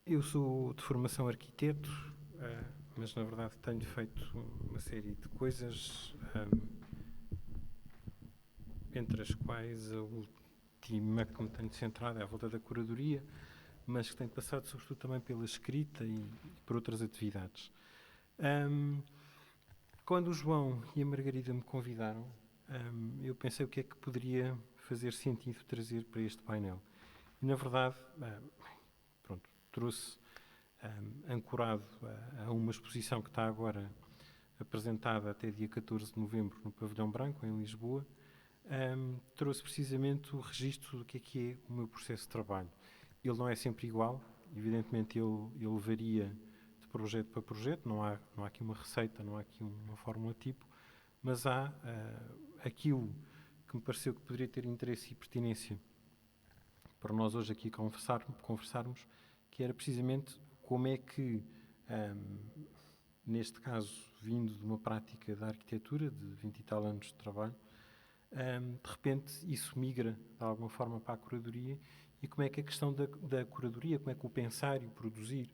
Eu sou de formação arquiteto, mas na verdade tenho feito uma série de coisas, entre as quais a última que me tenho centrado é a volta da curadoria, mas que tenho passado sobretudo também pela escrita e por outras atividades. Quando o João e a Margarida me convidaram, eu pensei o que é que poderia fazer sentido trazer para este painel. E, na verdade, trouxe, ancorado a uma exposição que está agora apresentada até dia 14 de novembro no Pavilhão Branco, em Lisboa, trouxe precisamente o registro do que é o meu processo de trabalho. Ele não é sempre igual, evidentemente ele varia de projeto para projeto, não há aqui uma receita, não há aqui uma fórmula tipo, mas há aquilo que me pareceu que poderia ter interesse e pertinência para nós hoje aqui conversarmos, que era precisamente como é que, neste caso, vindo de uma prática da arquitetura, de 20 e tal anos de trabalho, de repente isso migra de alguma forma para a curadoria, e como é que a questão da curadoria, como é que o pensar e o produzir,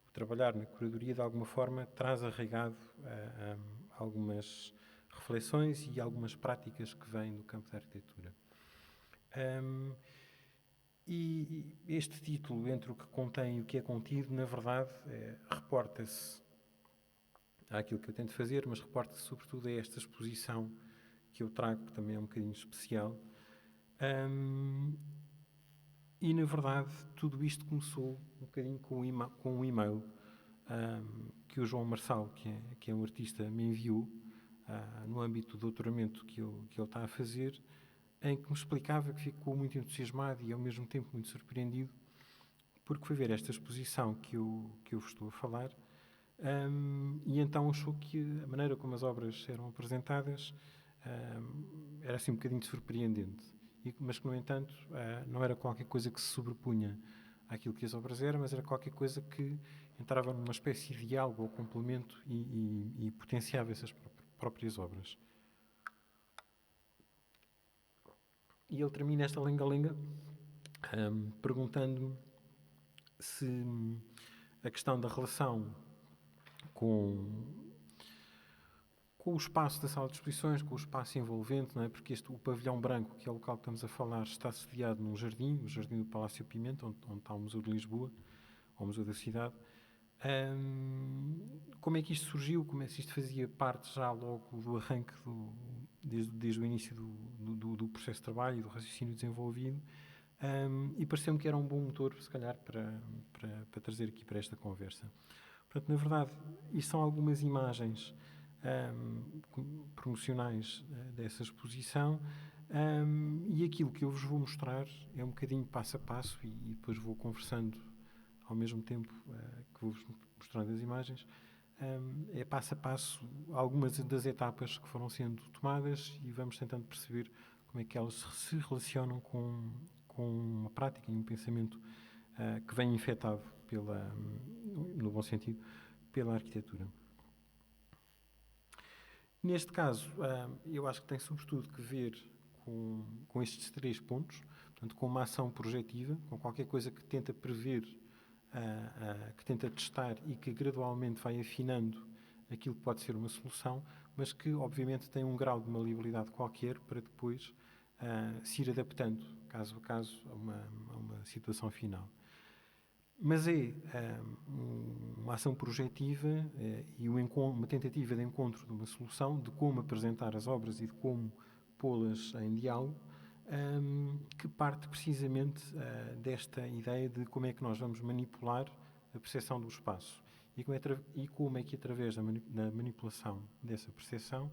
o trabalhar na curadoria de alguma forma traz arraigado algumas reflexões e algumas práticas que vêm do campo da arquitetura. E este título, entre o que contém e o que é contido, na verdade, reporta-se àquilo que eu tento fazer, mas reporta-se sobretudo a esta exposição que eu trago, que também é um bocadinho especial. E, na verdade, tudo isto começou um bocadinho com um e-mail que o João Marçal, que é um artista, me enviou no âmbito do doutoramento que ele está a fazer, em que me explicava que ficou muito entusiasmado e, ao mesmo tempo, muito surpreendido, porque foi ver esta exposição que eu vos estou a falar, e então achou que a maneira como as obras eram apresentadas era assim um bocadinho surpreendente, mas que, no entanto, não era qualquer coisa que se sobrepunha àquilo que as obras eram, mas era qualquer coisa que entrava numa espécie de diálogo ou complemento e potenciava essas próprias obras. E ele termina esta lenga-lenga perguntando-me se a questão da relação com o espaço da sala de exposições, com o espaço envolvente, não é? Porque o pavilhão branco, que é o local que estamos a falar, está sediado num jardim, o jardim do Palácio Pimenta, onde está o Museu de Lisboa, ou o Museu da Cidade. Como é que isto surgiu? Como é que isto fazia parte já logo do arranque, desde o início do processo de trabalho e do raciocínio desenvolvido? E pareceu-me que era um bom motor, se calhar, para trazer aqui para esta conversa. Portanto, na verdade, isto são algumas imagens promocionais dessa exposição, e aquilo que eu vos vou mostrar é um bocadinho passo a passo, e depois vou conversando ao mesmo tempo que vou-vos mostrando as imagens. É passo a passo algumas das etapas que foram sendo tomadas, e vamos tentando perceber como é que elas se relacionam com uma prática e um pensamento que vem infectado, no bom sentido, pela arquitetura. Neste caso, eu acho que tem sobretudo que ver com estes 3 pontos, portanto, com uma ação projetiva, com qualquer coisa que tenta prever, que tenta testar e que gradualmente vai afinando aquilo que pode ser uma solução, mas que obviamente tem um grau de maleabilidade qualquer para depois se ir adaptando, caso a caso, a uma situação final. Mas é uma ação projetiva e uma tentativa de encontro de uma solução, de como apresentar as obras e de como pô-las em diálogo, que parte precisamente desta ideia de como é que nós vamos manipular a percepção do espaço e como é que, através da manipulação dessa percepção,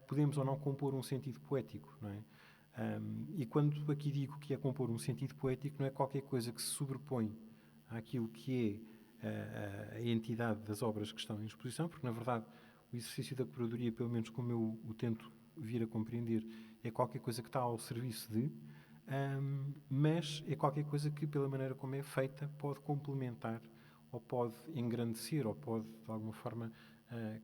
podemos ou não compor um sentido poético, não é? E quando aqui digo que é compor um sentido poético, não é qualquer coisa que se sobrepõe àquilo que é a entidade das obras que estão em exposição, porque, na verdade, o exercício da curadoria, pelo menos como eu o tento vir a compreender, é qualquer coisa que está ao serviço de, mas é qualquer coisa que, pela maneira como é feita, pode complementar, ou pode engrandecer, ou pode, de alguma forma,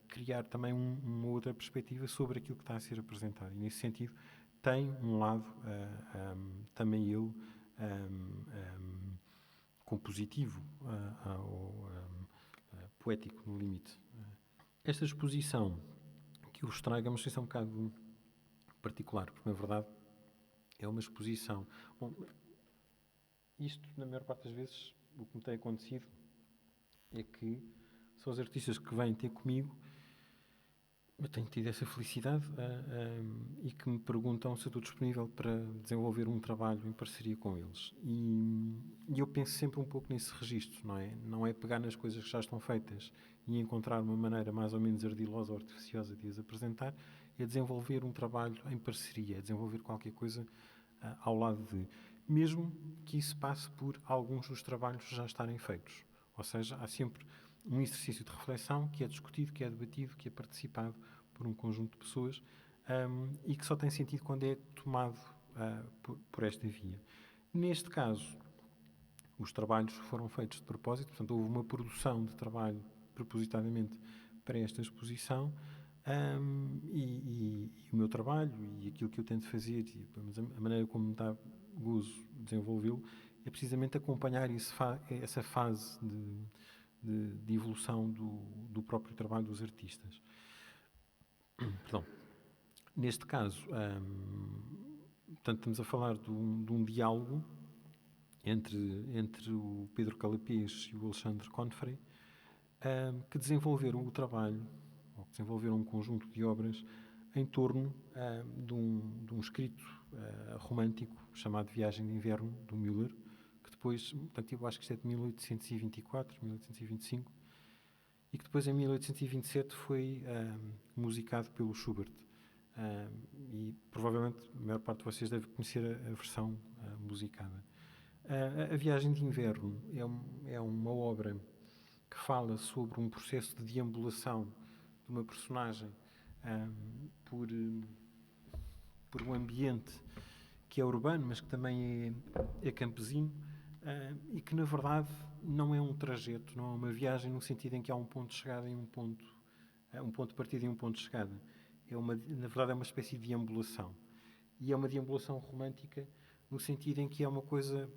criar também uma outra perspectiva sobre aquilo que está a ser apresentado. E, nesse sentido, tem um lado, também ele, compositivo ou poético, no limite. Esta exposição que eu vos trago é uma exposição um bocado particular, porque, na verdade, é uma exposição... Bom, isto, na maior parte das vezes, o que me tem acontecido é que são os artistas que vêm ter comigo, eu tenho tido essa felicidade, e que me perguntam se eu estou disponível para desenvolver um trabalho em parceria com eles. E eu penso sempre um pouco nesse registro, não é? Não é pegar nas coisas que já estão feitas e encontrar uma maneira mais ou menos ardilosa ou artificiosa de as apresentar, é desenvolver um trabalho em parceria, é desenvolver qualquer coisa ao lado de... Mesmo que isso passe por alguns dos trabalhos já estarem feitos. Ou seja, há sempre um exercício de reflexão que é discutido, que é debatido, que é participado por um conjunto de pessoas, e que só tem sentido quando é tomado por esta via. Neste caso, os trabalhos foram feitos de propósito, portanto, houve uma produção de trabalho propositadamente para esta exposição, e o meu trabalho e aquilo que eu tento fazer, e a maneira como me dá gozo desenvolvê-lo, é precisamente acompanhar essa fase de evolução do próprio trabalho dos artistas. Perdão. Neste caso, portanto, estamos a falar de um diálogo entre o Pedro Calapês e o Alexandre Confrey, que desenvolveram o trabalho, ou que desenvolveram um conjunto de obras em torno de um escrito romântico chamado Viagem de Inverno, do Müller, que depois, portanto, eu acho que isto é de 1824, 1825, e que depois, em 1827, foi musicado pelo Schubert. E provavelmente a maior parte de vocês deve conhecer a versão musicada. A Viagem de Inverno é uma obra que fala sobre um processo de deambulação de uma personagem por um ambiente que é urbano, mas que também é campesino, e que, na verdade, não é um trajeto, não é uma viagem no sentido em que há um ponto de chegada e um ponto de partida e um ponto de chegada. Na verdade, é uma espécie de deambulação. E é uma deambulação romântica no sentido em que é uma coisa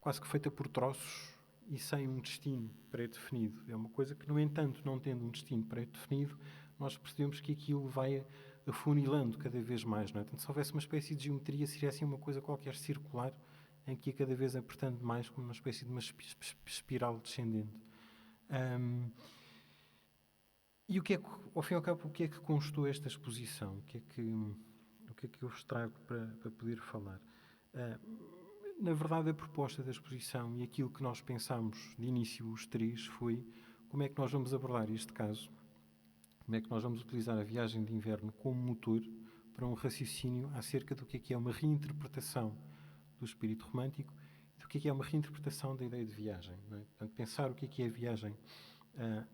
quase que feita por troços e sem um destino pré-definido. É uma coisa que, no entanto, não tendo um destino pré-definido, nós percebemos que aquilo vai afunilando cada vez mais. Não é? Portanto, se houvesse uma espécie de geometria, seria assim uma coisa qualquer circular, em que ia cada vez apertando mais, como uma espécie de uma espiral descendente. E o que é que, ao fim e ao cabo, o que é que constou esta exposição? O que é que eu vos trago para poder falar? Na verdade, a proposta da exposição e aquilo que nós pensámos de início, os três, foi como é que nós vamos abordar este caso, como é que nós vamos utilizar a Viagem de Inverno como motor para um raciocínio acerca do que é uma reinterpretação do espírito romântico e do que é uma reinterpretação da ideia de viagem. Não é? Portanto, pensar o que é a viagem,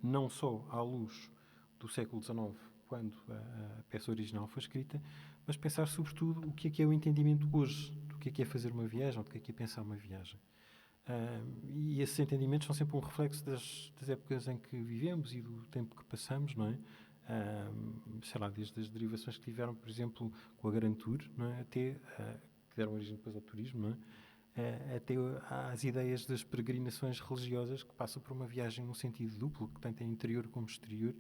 não só à luz do século XIX, quando a peça original foi escrita, mas pensar sobretudo o que é o entendimento hoje do que é fazer uma viagem, ou do que é pensar uma viagem. E esses entendimentos são sempre um reflexo das épocas em que vivemos e do tempo que passamos, não é? Sei lá, desde as derivações que tiveram, por exemplo, com a Grand Tour, não é? Até, que deram origem depois ao turismo, não é? Até às ideias das peregrinações religiosas que passam por uma viagem num sentido duplo, que tanto é interior como exterior,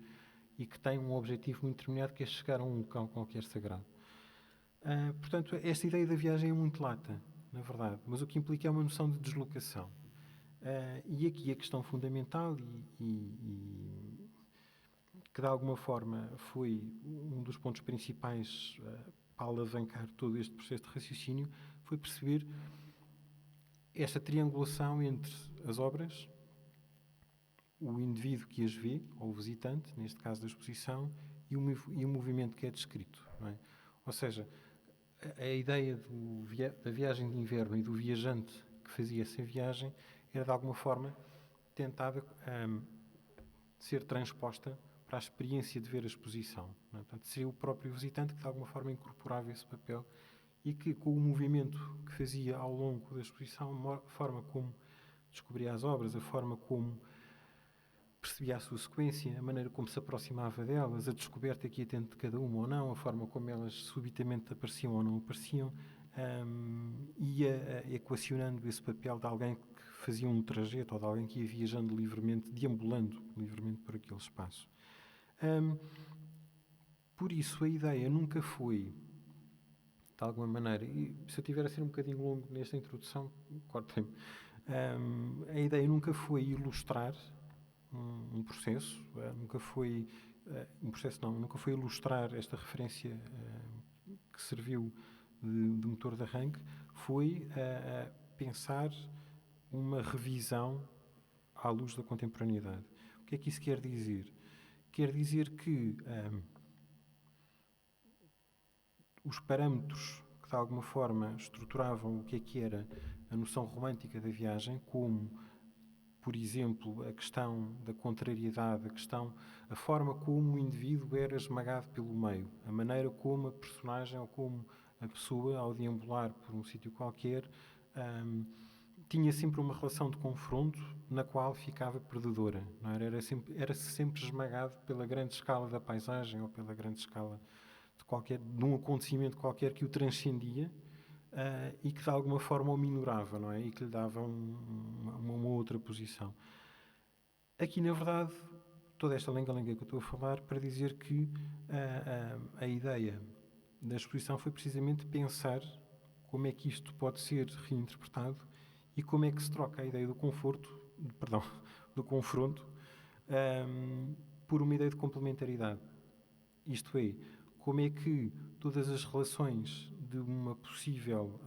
e que tem um objetivo muito determinado, que é chegar a um local qualquer sagrado. Portanto, esta ideia da viagem é muito lata, na verdade, mas o que implica é uma noção de deslocação. E aqui a questão fundamental e que de alguma forma foi um dos pontos principais para alavancar todo este processo de raciocínio, foi perceber esta triangulação entre as obras, o indivíduo que as vê, ou o visitante, neste caso da exposição, e o movimento que é descrito. Não é? Ou seja, a ideia da viagem de inverno e do viajante que fazia essa viagem era, de alguma forma, tentada ser transposta para a experiência de ver a exposição. Não é? Portanto, seria o próprio visitante que, de alguma forma, incorporava esse papel e que, com o movimento que fazia ao longo da exposição, a forma como descobria as obras, a forma como percebia a sua sequência, a maneira como se aproximava delas, a descoberta que ia tendo de cada uma ou não, a forma como elas subitamente apareciam ou não apareciam, ia equacionando esse papel de alguém que fazia um trajeto ou de alguém que ia viajando livremente, deambulando livremente por aquele espaço. Por isso, a ideia nunca foi, de alguma maneira, e se eu tiver a ser um bocadinho longo nesta introdução, cortem-me, a ideia nunca foi ilustrar um processo, nunca foi nunca foi ilustrar esta referência que serviu de motor de arranque, foi pensar uma revisão à luz da contemporaneidade. O que é que isso quer dizer? Quer dizer que os parâmetros que de alguma forma estruturavam o que era a noção romântica da viagem, como, por exemplo, a questão da contrariedade, a forma como o indivíduo era esmagado pelo meio, a maneira como a personagem ou como a pessoa, ao deambular por um sítio qualquer, tinha sempre uma relação de confronto na qual ficava perdedora. Não era? Era sempre esmagado pela grande escala da paisagem ou pela grande escala de um acontecimento qualquer que o transcendia e que de alguma forma o minorava, não é? E que lhe dava uma outra posição. Aqui, na verdade, toda esta lenga-lenga que eu estou a falar para dizer que a ideia da exposição foi precisamente pensar como é que isto pode ser reinterpretado e como é que se troca a ideia do do confronto, por uma ideia de complementaridade. Isto é, como é que todas as relações de um possível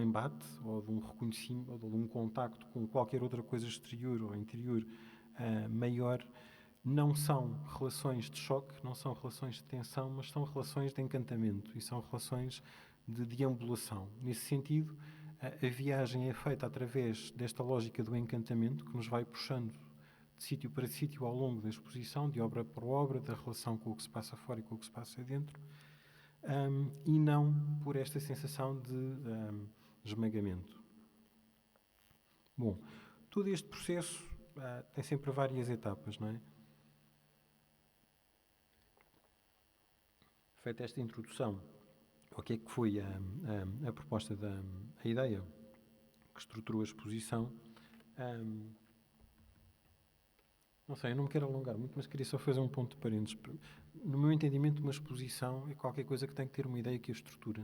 embate ou de um reconhecimento ou de um contacto com qualquer outra coisa exterior ou interior maior não são relações de choque, não são relações de tensão, mas são relações de encantamento e são relações de deambulação. Nesse sentido, a viagem é feita através desta lógica do encantamento que nos vai puxando de sítio para sítio ao longo da exposição, de obra por obra, da relação com o que se passa fora e com o que se passa dentro, e não por esta sensação de esmagamento. Bom, todo este processo tem sempre várias etapas, não é? Feita esta introdução, o que é que foi a proposta a ideia que estruturou a exposição? Não sei, eu não me quero alongar muito, mas queria só fazer um ponto de parênteses. No meu entendimento, uma exposição é qualquer coisa que tem que ter uma ideia que a estrutura,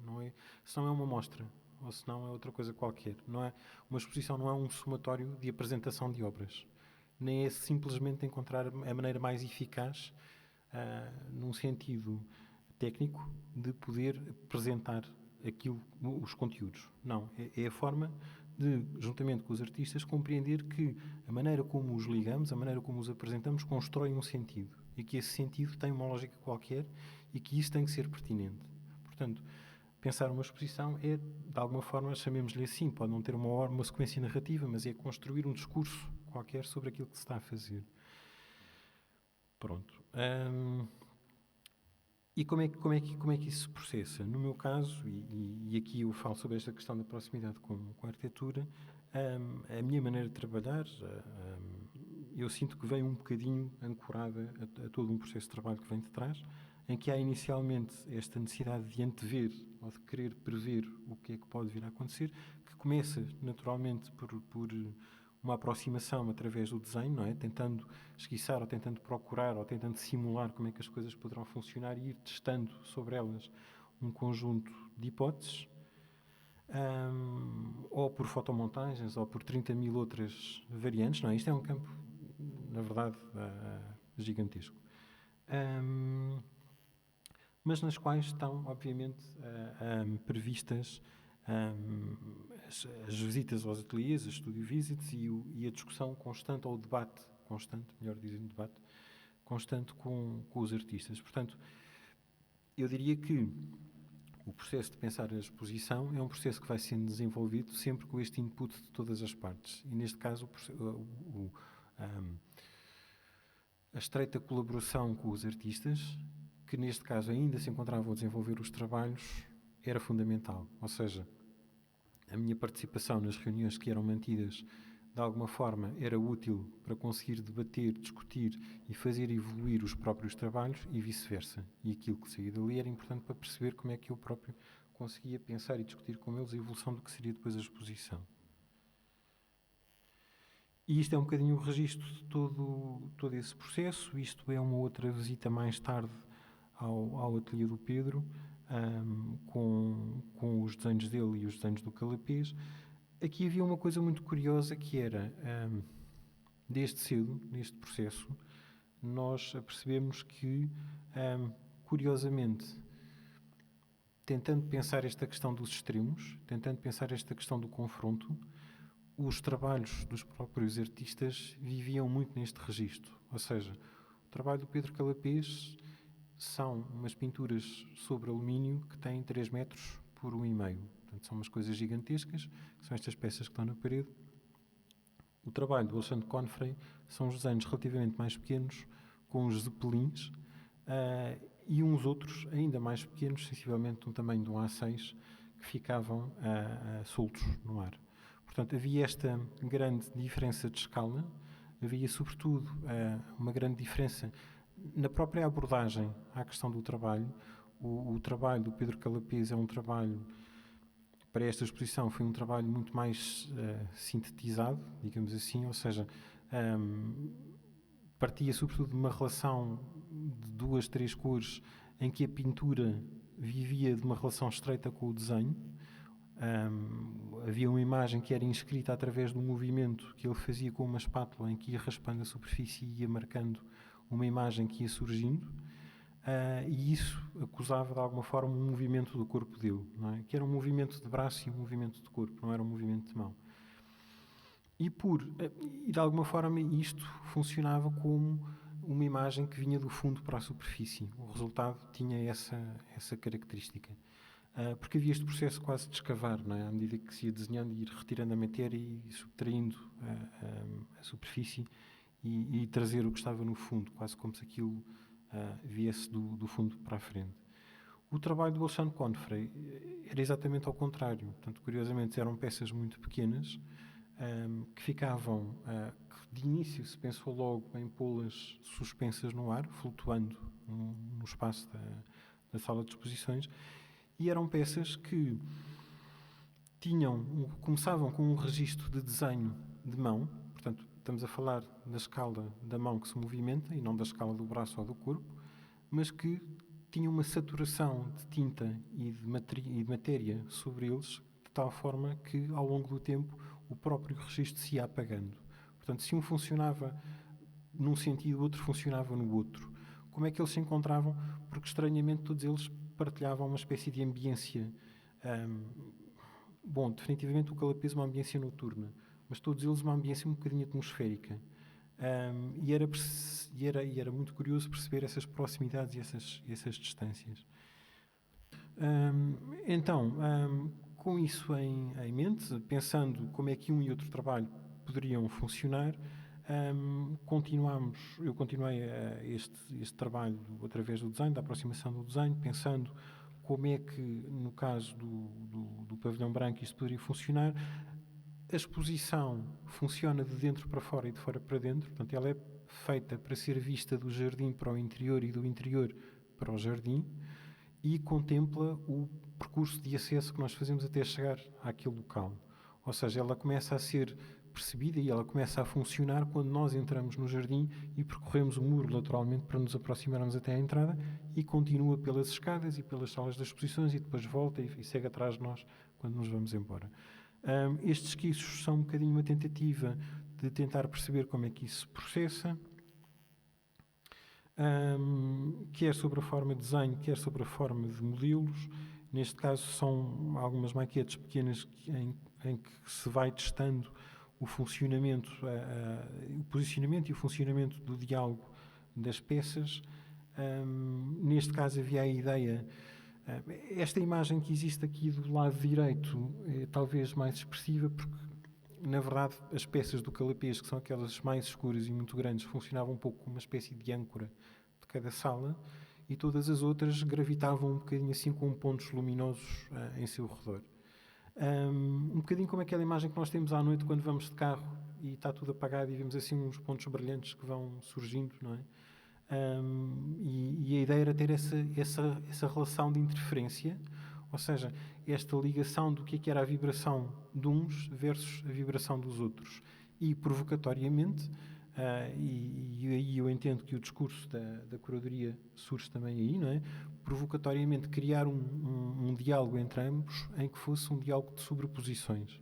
não é? Se não é uma mostra, ou se não é outra coisa qualquer. Não é, uma exposição não é um somatório de apresentação de obras. Nem é simplesmente encontrar a maneira mais eficaz, num sentido técnico, de poder apresentar os conteúdos. Não, é a forma de, juntamente com os artistas, compreender que a maneira como os ligamos, a maneira como os apresentamos, constrói um sentido. E que esse sentido tem uma lógica qualquer e que isso tem que ser pertinente. Portanto, pensar uma exposição é, de alguma forma, chamemos-lhe assim, pode não ter uma sequência narrativa, mas é construir um discurso qualquer sobre aquilo que se está a fazer. Pronto. E como é que isso se processa? No meu caso, e aqui eu falo sobre esta questão da proximidade com a arquitetura, a minha maneira de trabalhar, eu sinto que vem um bocadinho ancorada a todo um processo de trabalho que vem de trás, em que há inicialmente esta necessidade de antever ou de querer prever o que é que pode vir a acontecer, que começa naturalmente por uma aproximação através do desenho, não é? Tentando esquiçar ou tentando procurar ou tentando simular como é que as coisas poderão funcionar e ir testando sobre elas um conjunto de hipóteses, ou por fotomontagens ou por 30.000 outras variantes, não é? Isto é um campo, na verdade, gigantesco. Mas nas quais estão, obviamente, previstas as visitas aos ateliês, as studio visits e a discussão constante, ou o debate constante, melhor dizendo, debate constante com os artistas. Portanto, eu diria que o processo de pensar a exposição é um processo que vai sendo desenvolvido sempre com este input de todas as partes. E, neste caso, a estreita colaboração com os artistas, que neste caso ainda se encontravam a desenvolver os trabalhos, era fundamental. Ou seja, a minha participação nas reuniões que eram mantidas de alguma forma era útil para conseguir debater, discutir e fazer evoluir os próprios trabalhos e vice-versa. E aquilo que saía dali era importante para perceber como é que eu próprio conseguia pensar e discutir com eles a evolução do que seria depois a exposição. E isto é um bocadinho o registro de todo esse processo. Isto é uma outra visita mais tarde ao ateliê do Pedro, com os desenhos dele e os desenhos do Calapês. Aqui havia uma coisa muito curiosa que era, desde cedo, neste processo, nós apercebemos que, curiosamente, tentando pensar esta questão dos extremos, tentando pensar esta questão do confronto, os trabalhos dos próprios artistas viviam muito neste registro. Ou seja, o trabalho do Pedro Calapês são umas pinturas sobre alumínio que têm 3 metros por 1,5. Portanto, são umas coisas gigantescas, são estas peças que estão na parede. O trabalho do Alexandre Confrey são os desenhos relativamente mais pequenos, com os zeppelins, e uns outros ainda mais pequenos, sensivelmente do tamanho de um A6, que ficavam soltos no ar. Portanto, havia esta grande diferença de escala, havia sobretudo uma grande diferença na própria abordagem à questão do trabalho. O trabalho do Pedro Calapês é um trabalho, para esta exposição, foi um trabalho muito mais sintetizado, digamos assim, ou seja, partia sobretudo de uma relação de 2, 3 cores em que a pintura vivia de uma relação estreita com o desenho. Havia uma imagem que era inscrita através de um movimento que ele fazia com uma espátula, em que ia raspando a superfície e ia marcando uma imagem que ia surgindo, e isso acusava de alguma forma um movimento do corpo dele, não é? Que era um movimento de braço e um movimento de corpo, não era um movimento de mão. E de alguma forma isto funcionava como uma imagem que vinha do fundo para a superfície. O resultado tinha essa característica. Porque havia este processo quase de escavar, não é? À medida que se ia desenhando e ir retirando a matéria e subtraindo a superfície e trazer o que estava no fundo, quase como se aquilo viesse do fundo para a frente. O trabalho do Alexandre Confrey era exatamente ao contrário. Portanto, curiosamente, eram peças muito pequenas, que ficavam, que de início se pensou logo em pô-las suspensas no ar, flutuando no espaço da sala de exposições, e eram peças que começavam com um registro de desenho de mão. Portanto, estamos a falar da escala da mão que se movimenta e não da escala do braço ou do corpo, mas que tinham uma saturação de tinta e de matéria sobre eles, de tal forma que, ao longo do tempo, o próprio registro se ia apagando. Portanto, se um funcionava num sentido, o outro funcionava no outro. Como é que eles se encontravam? Porque, estranhamente, todos eles partilhavam uma espécie de ambiência. Definitivamente o Calapês uma ambiência noturna, mas todos eles uma ambiência um bocadinho atmosférica. E era muito curioso perceber essas proximidades e essas distâncias. Com isso em mente, pensando como é que um e outro trabalho poderiam funcionar, eu continuei este trabalho através do desenho, da aproximação do desenho, pensando como é que, no caso do pavilhão branco, isto poderia funcionar. A exposição funciona de dentro para fora e de fora para dentro, portanto, ela é feita para ser vista do jardim para o interior e do interior para o jardim, e contempla o percurso de acesso que nós fazemos até chegar àquele local. Ou seja, ela começa a ser percebida e ela começa a funcionar quando nós entramos no jardim e percorremos o muro lateralmente para nos aproximarmos até à entrada, e continua pelas escadas e pelas salas das exposições e depois volta e segue atrás de nós quando nos vamos embora. Estes esquiços são um bocadinho uma tentativa de tentar perceber como é que isso se processa, quer sobre a forma de desenho, quer sobre a forma de modelos. Neste caso são algumas maquetes pequenas em que se vai testando o funcionamento, o posicionamento e o funcionamento do diálogo das peças. Neste caso havia a ideia, esta imagem que existe aqui do lado direito é talvez mais expressiva, porque na verdade as peças do Calapês, que são aquelas mais escuras e muito grandes, funcionavam um pouco como uma espécie de âncora de cada sala, e todas as outras gravitavam um bocadinho assim com pontos luminosos em seu redor. Um bocadinho como aquela imagem que nós temos à noite quando vamos de carro e está tudo apagado e vemos assim uns pontos brilhantes que vão surgindo, não é? E a ideia era ter essa relação de interferência, ou seja, esta ligação do que era a vibração de uns versus a vibração dos outros. E provocatoriamente, e aí eu entendo que o discurso da curadoria surge também aí, não é? Provocatoriamente criar um diálogo entre ambos em que fosse um diálogo de sobreposições.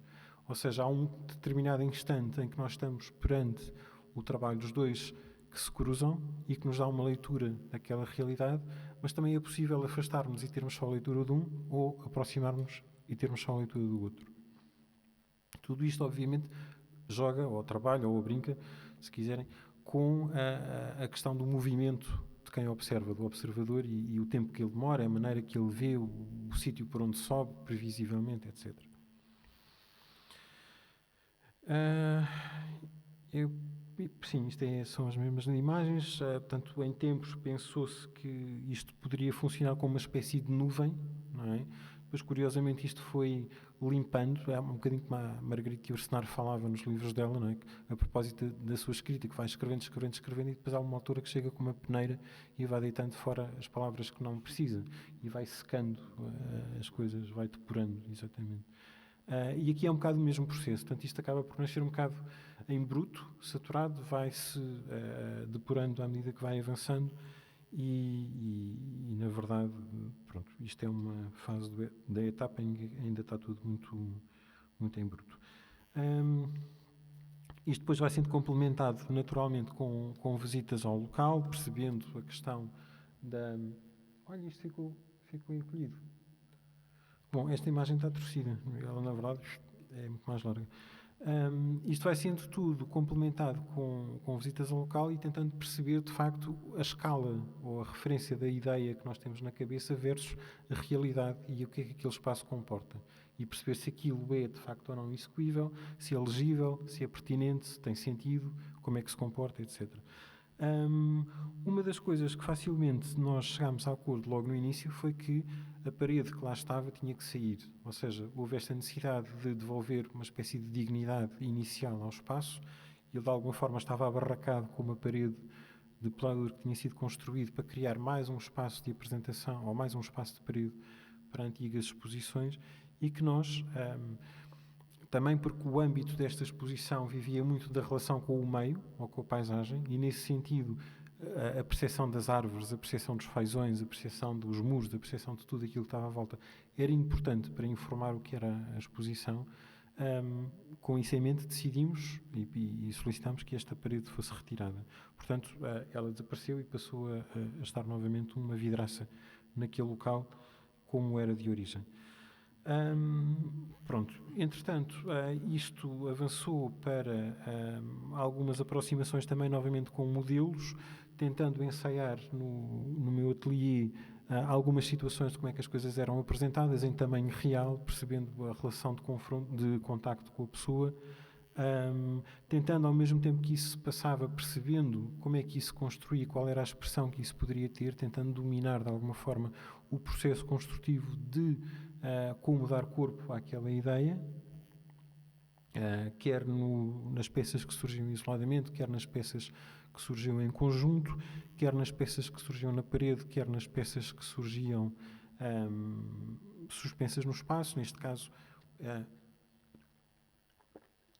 Ou seja, há um determinado instante em que nós estamos perante o trabalho dos dois que se cruzam e que nos dá uma leitura daquela realidade, mas também é possível afastarmos e termos só a leitura de um ou aproximarmos e termos só a leitura do outro. Tudo isto, obviamente, joga, ou trabalha, ou brinca, se quiserem, com a questão do movimento de quem observa, do observador, e o tempo que ele demora, a maneira que ele vê, o sítio por onde sobe, previsivelmente, etc. Sim, isto são as mesmas imagens. Portanto, em tempos pensou-se que isto poderia funcionar como uma espécie de nuvem, não é? Depois, curiosamente, isto foi limpando. É um bocadinho como a Margarita Yourcenar falava nos livros dela, não é? A propósito da sua escrita, que vai escrevendo, e depois há uma autora que chega com uma peneira e vai deitando fora as palavras que não precisa e vai secando as coisas, vai depurando, exatamente. E aqui é um bocado o mesmo processo, portanto isto acaba por nascer um bocado em bruto, saturado, vai-se depurando à medida que vai avançando e na verdade, pronto, isto é uma fase da etapa em que ainda está tudo muito em bruto. Isto depois vai sendo complementado naturalmente com visitas ao local, percebendo a questão da... Olha, isto ficou encolhido. Bom, esta imagem está torcida. Ela, na verdade, é muito mais larga. Isto vai sendo tudo complementado com visitas ao local e tentando perceber, de facto, a escala ou a referência da ideia que nós temos na cabeça versus a realidade e o que é que aquele espaço comporta. E perceber se aquilo é, de facto, ou não execuível, se é legível, se é pertinente, se tem sentido, como é que se comporta, etc. Uma das coisas que facilmente nós chegámos a acordo logo no início foi que a parede que lá estava tinha que sair, ou seja, houve esta necessidade de devolver uma espécie de dignidade inicial ao espaço. Ele de alguma forma estava abarracado com uma parede de pladur que tinha sido construído para criar mais um espaço de apresentação ou mais um espaço de parede para antigas exposições e que nós... também porque o âmbito desta exposição vivia muito da relação com o meio, ou com a paisagem, e nesse sentido a percepção das árvores, a percepção dos fazões, a percepção dos muros, a percepção de tudo aquilo que estava à volta, era importante para informar o que era a exposição. Com isso em mente decidimos e solicitamos que esta parede fosse retirada. Portanto, ela desapareceu e passou a estar novamente uma vidraça naquele local como era de origem. Pronto, entretanto, isto avançou para algumas aproximações também novamente com modelos, tentando ensaiar no meu ateliê algumas situações de como é que as coisas eram apresentadas em tamanho real, percebendo a relação de contacto com a pessoa, tentando ao mesmo tempo que isso se passava, percebendo como é que isso se construía, qual era a expressão que isso poderia ter, tentando dominar de alguma forma o processo construtivo de como dar corpo àquela ideia, quer nas peças que surgiam isoladamente, quer nas peças que surgiam em conjunto, quer nas peças que surgiam na parede, quer nas peças que surgiam suspensas no espaço. Neste caso,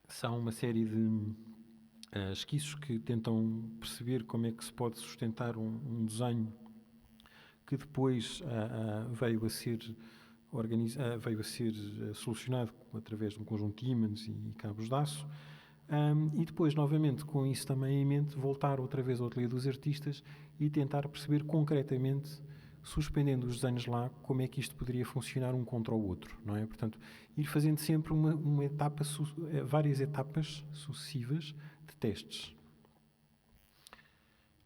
são uma série de esquiços que tentam perceber como é que se pode sustentar um desenho que depois veio a ser solucionado através de um conjunto de ímãs e cabos de aço. E depois, novamente, com isso também em mente, voltar outra vez ao ateliê dos artistas e tentar perceber concretamente, suspendendo os desenhos lá, como é que isto poderia funcionar um contra o outro, não é? Portanto, ir fazendo sempre uma etapa, várias etapas sucessivas de testes.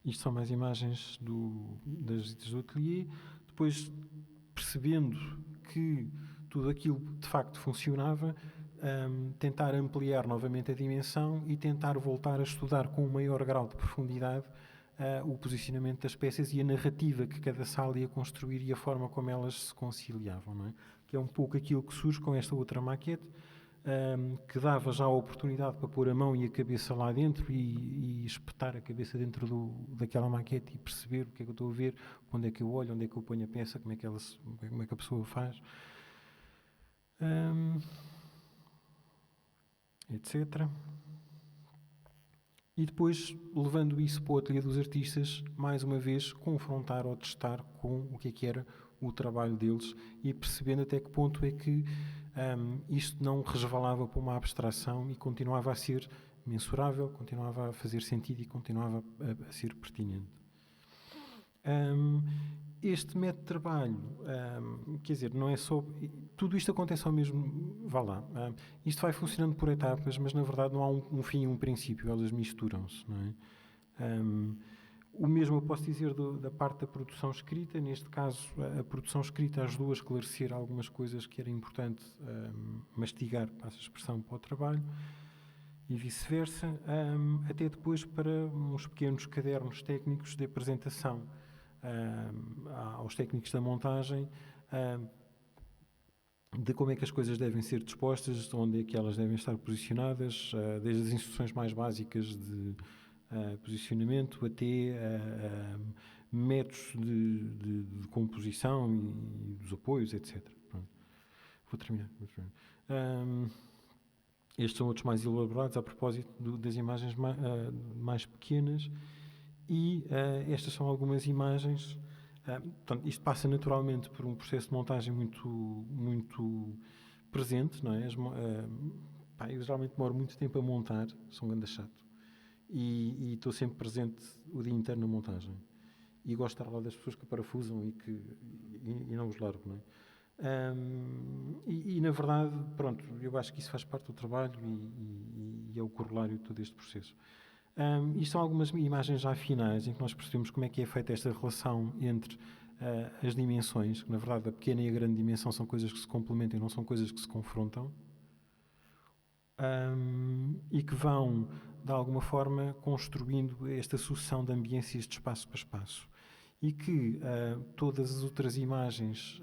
Isto são mais imagens das visitas do ateliê. Depois, percebendo que tudo aquilo de facto funcionava, tentar ampliar novamente a dimensão e tentar voltar a estudar com um maior grau de profundidade o posicionamento das peças e a narrativa que cada sala ia construir e a forma como elas se conciliavam, não é? Que é um pouco aquilo que surge com esta outra maquete, que dava já a oportunidade para pôr a mão e a cabeça lá dentro e espetar a cabeça dentro daquela maquete e perceber o que é que eu estou a ver, onde é que eu olho, onde é que eu ponho a peça, como é que a pessoa faz, etc. E depois, levando isso para o ateliê dos artistas, mais uma vez, confrontar ou testar com o que era o trabalho deles e percebendo até que ponto é que isto não resvalava para uma abstração e continuava a ser mensurável, continuava a fazer sentido e continuava a ser pertinente. Este método de trabalho, quer dizer, não é só... Tudo isto acontece ao mesmo... Vá lá. Isto vai funcionando por etapas, mas na verdade não há um fim e um princípio, elas misturam-se, não é? O mesmo eu posso dizer da parte da produção escrita. Neste caso, a produção escrita ajudou a esclarecer algumas coisas que era importante mastigar, passa a expressão, para o trabalho, e vice-versa, até depois para uns pequenos cadernos técnicos de apresentação aos técnicos da montagem, de como é que as coisas devem ser dispostas, onde é que elas devem estar posicionadas, desde as instruções mais básicas de posicionamento até métodos de composição e dos apoios, etc. Pronto. Vou terminar. Estes são outros mais elaborados a propósito das imagens mais pequenas. E estas são algumas imagens. Portanto, isto passa naturalmente por um processo de montagem muito presente, não é? Eu geralmente demoro muito tempo a montar, sou um ganda chato, e estou sempre presente o dia inteiro na montagem. E gosto de estar lá das pessoas que parafusam e não os largo, não é? E na verdade, pronto, eu acho que isso faz parte do trabalho e é o corolário de todo este processo. Isto são algumas imagens já finais em que nós percebemos como é que é feita esta relação entre as dimensões, que na verdade a pequena e a grande dimensão são coisas que se complementam e não são coisas que se confrontam, e que vão, de alguma forma, construindo esta sucessão de ambiências de espaço para espaço. E que todas as outras imagens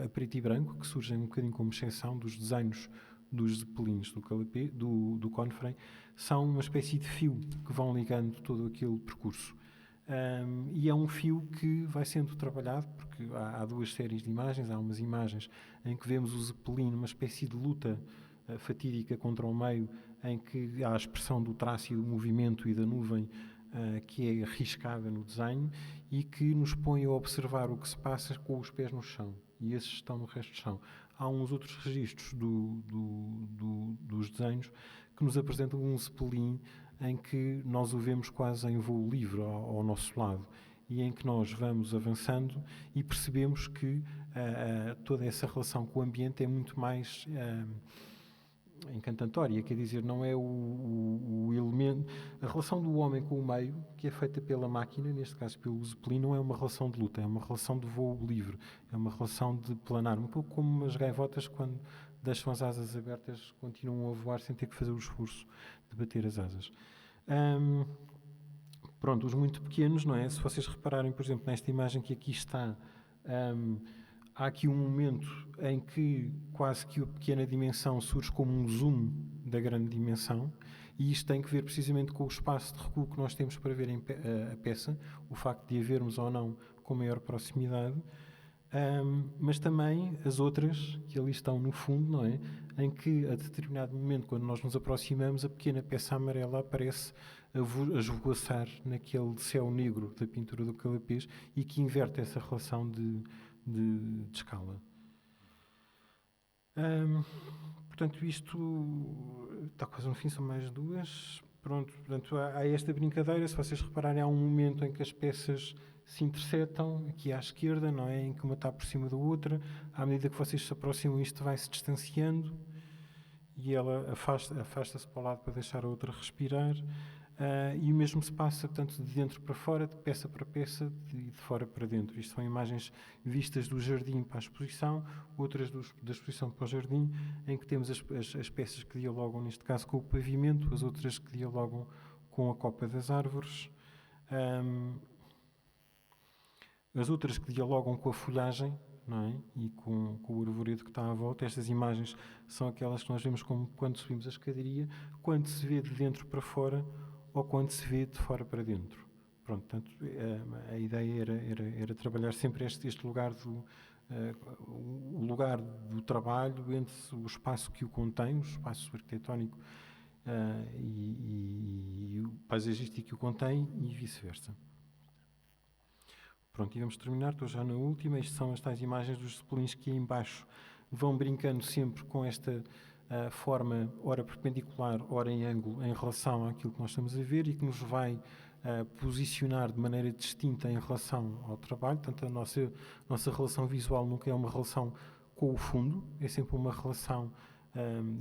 a preto e branco, que surgem um bocadinho como exceção dos desenhos dos zeppelins do Confrey, são uma espécie de fio que vão ligando todo aquele percurso. E é um fio que vai sendo trabalhado, porque há duas séries de imagens. Há umas imagens em que vemos o zeppelin numa espécie de luta fatídica contra o meio, em que há a expressão do traço e do movimento e da nuvem que é arriscada no desenho e que nos põe a observar o que se passa com os pés no chão. E esses estão no resto do chão. Há uns outros registros dos desenhos que nos apresentam um zeppelin em que nós o vemos quase em voo livre ao nosso lado e em que nós vamos avançando e percebemos que toda essa relação com o ambiente é muito mais encantatória, quer dizer, não é o elemento... A relação do homem com o meio, que é feita pela máquina, neste caso pelo zeppelin, não é uma relação de luta, é uma relação de voo livre, é uma relação de planar, um pouco como as gaivotas quando deixam as asas abertas, continuam a voar sem ter que fazer o esforço de bater as asas. Pronto, os muito pequenos, não é? Se vocês repararem, por exemplo, nesta imagem que aqui está, há aqui um momento em que quase que a pequena dimensão surge como um zoom da grande dimensão, e isto tem que ver precisamente com o espaço de recuo que nós temos para ver a peça, o facto de a vermos ou não com maior proximidade, mas também as outras que ali estão no fundo, não é? Em que a determinado momento, quando nós nos aproximamos, a pequena peça amarela aparece a esvoaçar naquele céu negro da pintura do Calapês e que inverte essa relação de escala. Portanto, isto está quase no fim, são mais duas. Pronto, portanto, há esta brincadeira. Se vocês repararem, há um momento em que as peças se interceptam, aqui à esquerda, não é? Em que uma está por cima da outra. À medida que vocês se aproximam, isto vai se distanciando e ela afasta-se para o lado para deixar a outra respirar. E o mesmo se passa, portanto, de dentro para fora, de peça para peça e de fora para dentro. Isto são imagens vistas do jardim para a exposição, outras da exposição para o jardim, em que temos as peças que dialogam, neste caso, com o pavimento, as outras que dialogam com a copa das árvores, as outras que dialogam com a folhagem, não é? E com o arvoredo que está à volta. Estas imagens são aquelas que nós vemos como quando subimos a escadaria, quando se vê de dentro para fora ou quando se vê de fora para dentro. Pronto, portanto, a ideia era trabalhar sempre este lugar o lugar do trabalho entre o espaço que o contém, o espaço arquitetónico e o paisagístico que o contém e vice-versa. Pronto, e vamos terminar, estou já na última. Estas são as tais imagens dos cepelins que aí embaixo vão brincando sempre com esta forma, ora perpendicular, ora em ângulo, em relação àquilo que nós estamos a ver e que nos vai posicionar de maneira distinta em relação ao trabalho. Portanto, a nossa relação visual nunca é uma relação com o fundo, é sempre uma relação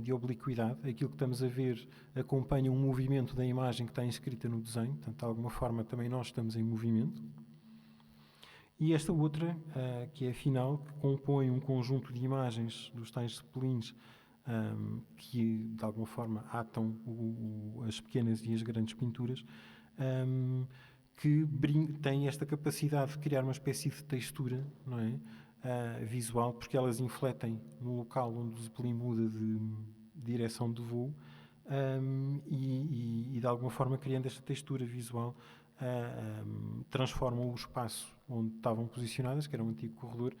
de obliquidade. Aquilo que estamos a ver acompanha um movimento da imagem que está inscrita no desenho, portanto, de alguma forma também nós estamos em movimento. E esta outra, que é a final, que compõe um conjunto de imagens dos tais cepelins que, de alguma forma, atam as pequenas e as grandes pinturas, que têm esta capacidade de criar uma espécie de textura, não é? Visual, porque elas infletem no local onde o zeppelin muda de direção de voo e, de alguma forma, criando esta textura visual, transformam o espaço onde estavam posicionadas, que era um antigo corredor,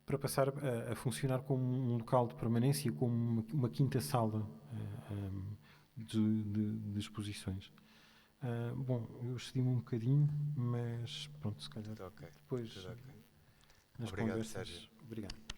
para passar a funcionar como um local de permanência, como uma quinta sala de exposições. Bom, eu excedi-me um bocadinho, mas pronto, se calhar depois Tudo ok. nas Obrigado, conversas. Sérgio. Obrigado.